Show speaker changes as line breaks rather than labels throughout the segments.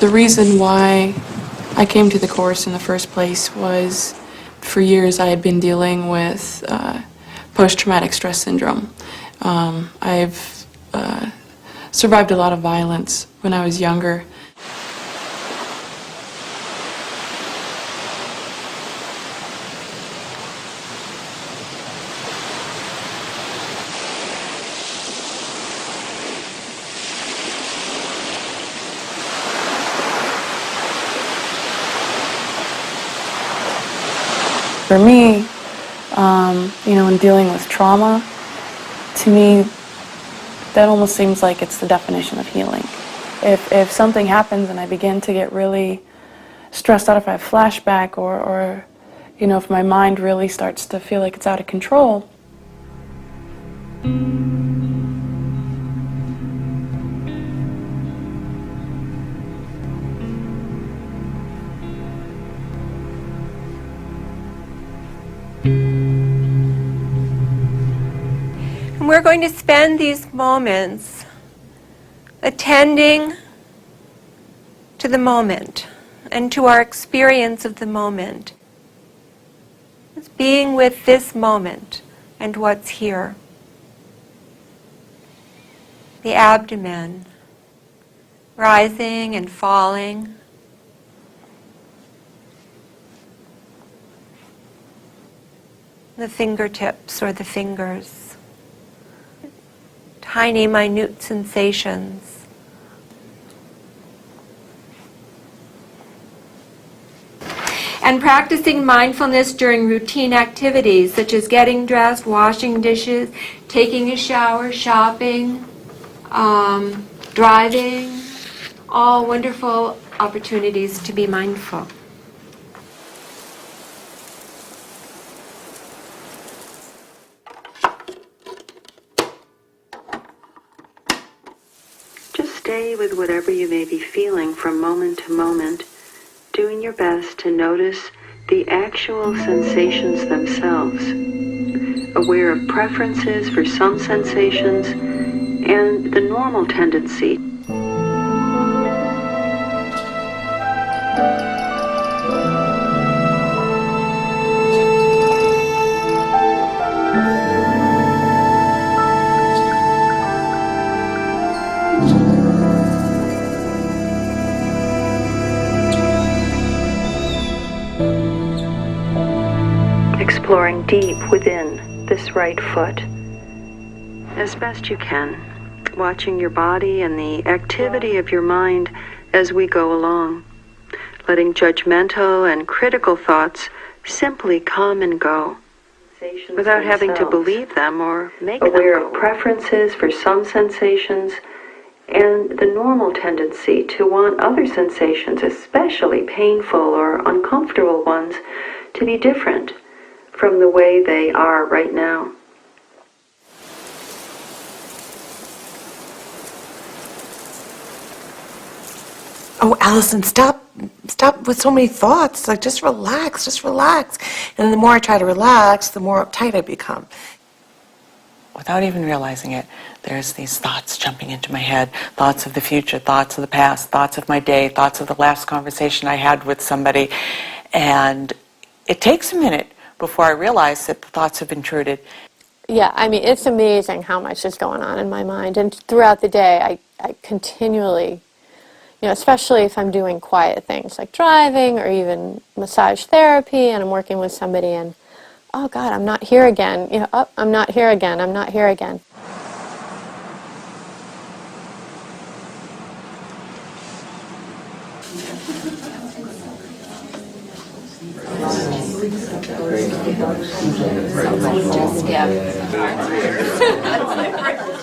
The reason why I came to the course in the first place was for years I had been dealing with post-traumatic stress syndrome. I've survived a lot of violence when I was younger. For me, in dealing with trauma, to me, that almost seems like it's the definition of healing. If something happens and I begin to get really stressed out, if I have flashback or if my mind really starts to feel like it's out of control,
And we're going to spend these moments attending to the moment and to our experience of the moment. It's being with this moment and what's here. The abdomen rising and falling. The fingertips or the fingers. Tiny, minute sensations. And practicing mindfulness during routine activities such as getting dressed, washing dishes, taking a shower, shopping, driving, all wonderful opportunities to be mindful.
Just stay with whatever you may be feeling from moment to moment, doing your best to notice the actual sensations themselves, aware of preferences for some sensations and the normal tendency. Exploring deep within this right foot as best you can, watching your body and the activity of your mind as we go along, letting judgmental and critical thoughts simply come and go without having to believe them or make them go. Aware of preferences for some sensations and the normal tendency to want other sensations, especially painful or uncomfortable ones, to be different from the way they are right now.
Oh, Allison, stop with so many thoughts. Like, just relax. And the more I try to relax, the more uptight I become. Without even realizing it, there's these thoughts jumping into my head, thoughts of the future, thoughts of the past, thoughts of my day, thoughts of the last conversation I had with somebody. And it takes a minute before I realize that the thoughts have intruded.
Yeah, I mean, it's amazing how much is going on in my mind. And throughout the day, I continually, especially if I'm doing quiet things like driving or even massage therapy and I'm working with somebody and, oh God, I'm not here again. Oh, I'm not here again. I'm not here again.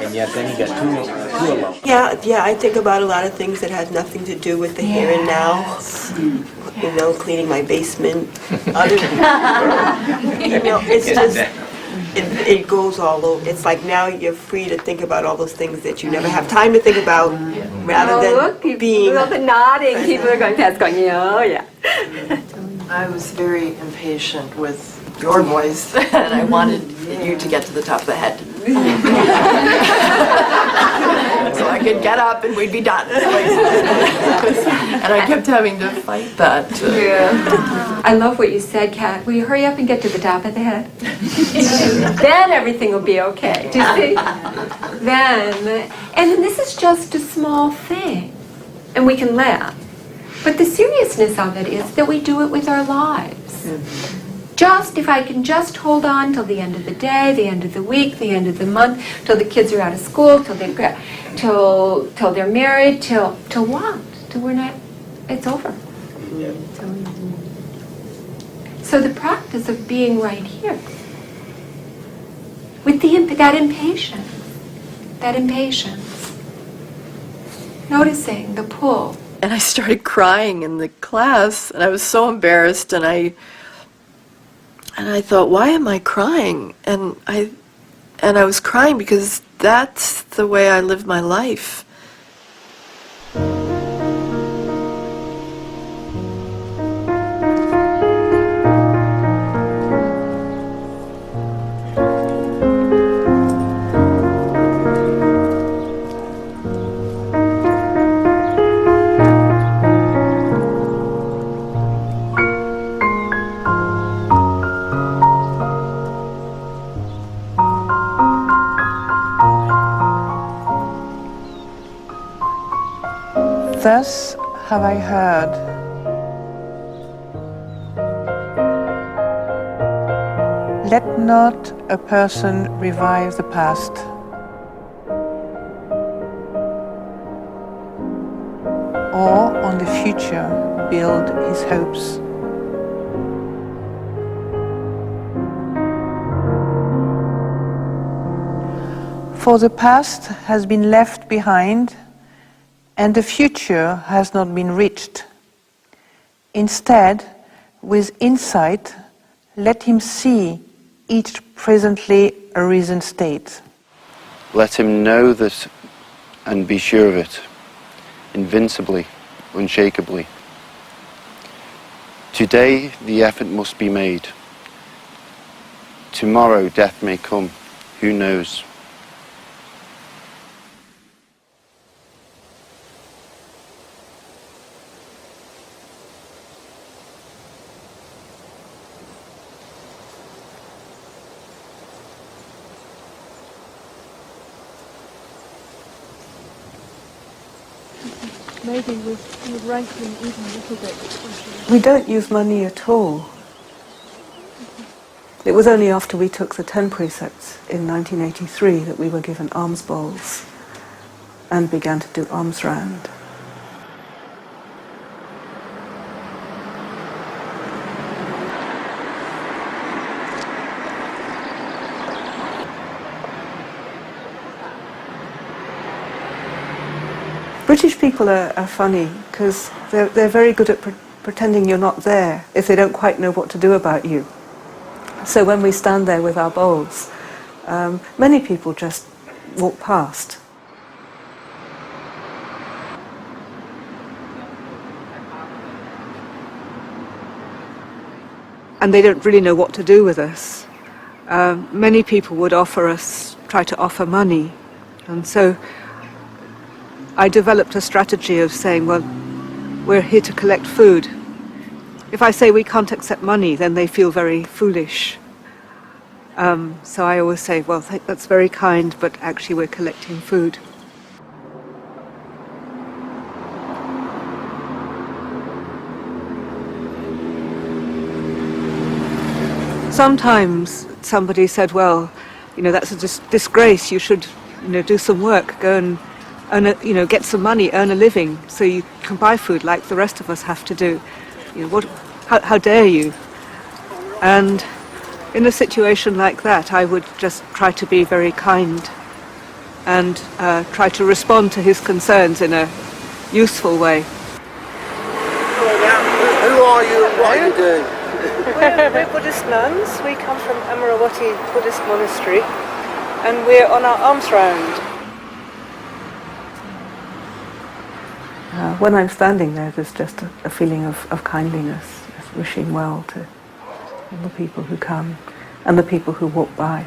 And yet then you got two of them.
Yeah, I think about a lot of things that has nothing to do with the here and now. Cleaning my basement. It's just, it goes all over. It's like now you're free to think about all those things that you never have time to think about, rather than being.
Look, nodding. People are going past, going, oh yeah.
I was very impatient with your voice, and I wanted you to get to the top of the head. so I could get up and we'd be done. And I kept having to fight that.
I love what you said, Kat. Will you hurry up and get to the top of the head? Then everything will be okay. Do you see? Then this is just a small thing, and we can laugh. But the seriousness of it is that we do it with our lives. Just, if I can just hold on till the end of the day, the end of the week, the end of the month, till the kids are out of school, till they're married, till what? Till we're not, it's over. So the practice of being right here, with that impatience, noticing the pull.
And I started crying in the class, and I was so embarrassed, and I thought, why am I crying? And I was crying because that's the way I live my life.
Thus have I heard. Let not a person revive the past, or on the future build his hopes. For the past has been left behind, and the future has not been reached. Instead, with insight, let him see each presently arisen state.
Let him know that and be sure of it, invincibly, unshakably. Today the effort must be made. Tomorrow death may come, who knows?
Maybe with rankling even a little bit.
We don't use money at all. It was only after we took the 10 precepts in 1983 that we were given alms bowls and began to do alms round. British people are funny because they're very good at pretending you're not there if they don't quite know what to do about you. So when we stand there with our bowls, many people just walk past. And they don't really know what to do with us. Many people would try to offer money, and so I developed a strategy of saying, well, we're here to collect food. If I say we can't accept money, then they feel very foolish. So I always say, well, that's very kind, but actually we're collecting food. Sometimes somebody said, well, that's a disgrace, you should, do some work, go and get some money, earn a living, so you can buy food like the rest of us have to do. How dare you? And in a situation like that, I would just try to be very kind and try to respond to his concerns in a useful way.
Who are you and what are you doing?
We're Buddhist nuns. We come from Amaravati Buddhist Monastery, and we're on our alms round. When I'm standing there, there's just a feeling of kindliness, just wishing well to all the people who come and the people who walk by.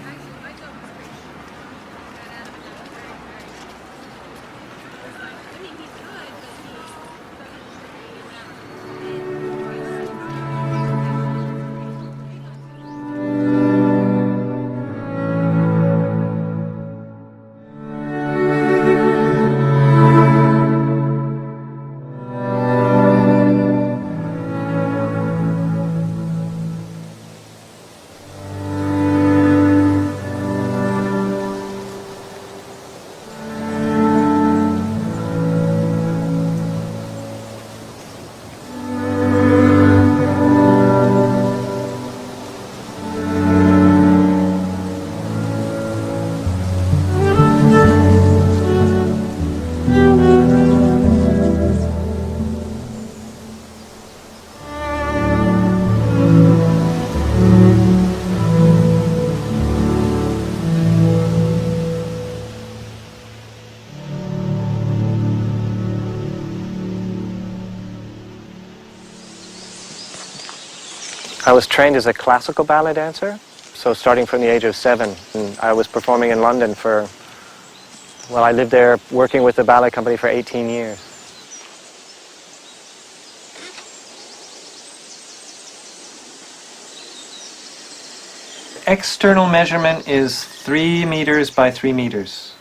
I was trained as a classical ballet dancer, so starting from the age of 7. And I was performing in London for, well, I lived there working with the ballet company for 18 years. External measurement is 3 meters by 3 meters.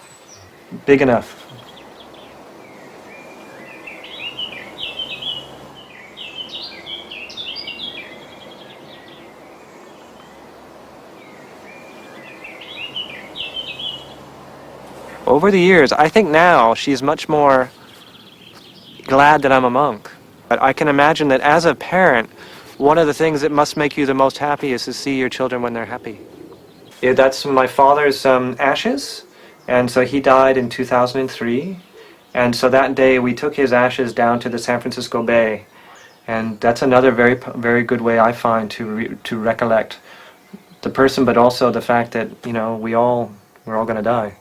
Big enough. Over the years, I think now she's much more glad that I'm a monk. But I can imagine that as a parent, one of the things that must make you the most happy is to see your children when they're happy. Yeah, that's my father's ashes, and so he died in 2003. And so that day we took his ashes down to the San Francisco Bay, and that's another very good way I find to recollect the person, but also the fact that, you know, we're all going to die,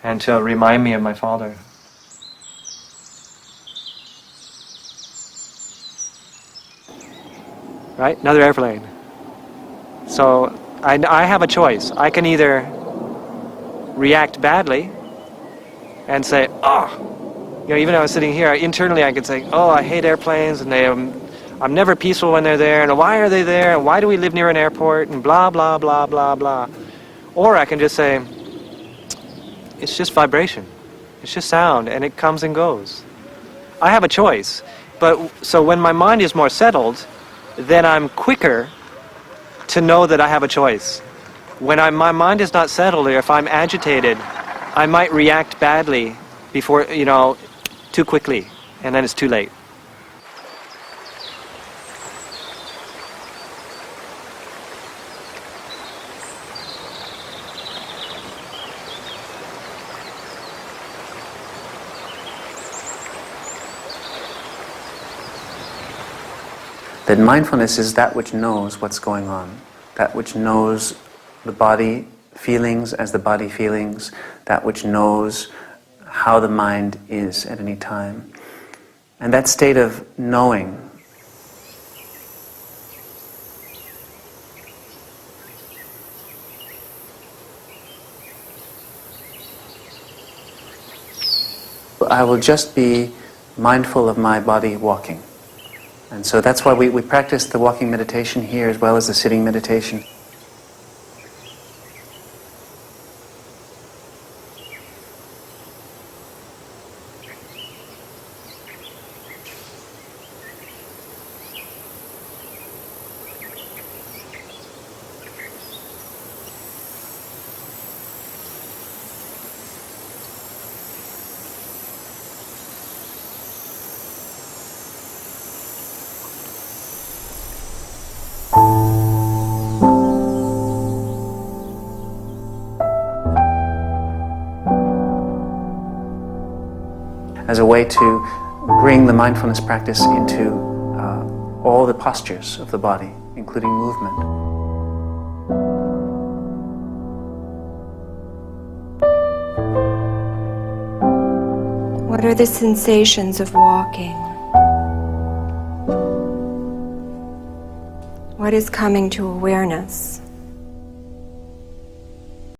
and to remind me of my father. Right? Another airplane. So I have a choice. I can either react badly and say, oh, you know, even though I was sitting here, internally I could say, oh, I hate airplanes, and I'm never peaceful when they're there, and why are they there, and why do we live near an airport, and blah, blah, blah, blah, blah. Or I can just say, it's just vibration. It's just sound, and it comes and goes. I have a choice. But so when my mind is more settled, then I'm quicker to know that I have a choice. When my mind is not settled, or if I'm agitated, I might react badly before, you know, too quickly, and then it's too late.
That mindfulness is that which knows what's going on, that which knows the body feelings as the body feelings, that which knows how the mind is at any time. And that state of knowing I will just be mindful of my body walking. And so that's why we practice the walking meditation here as well as the sitting meditation. As a way to bring the mindfulness practice into all the postures of the body, including movement.
What are the sensations of walking? What is coming to awareness?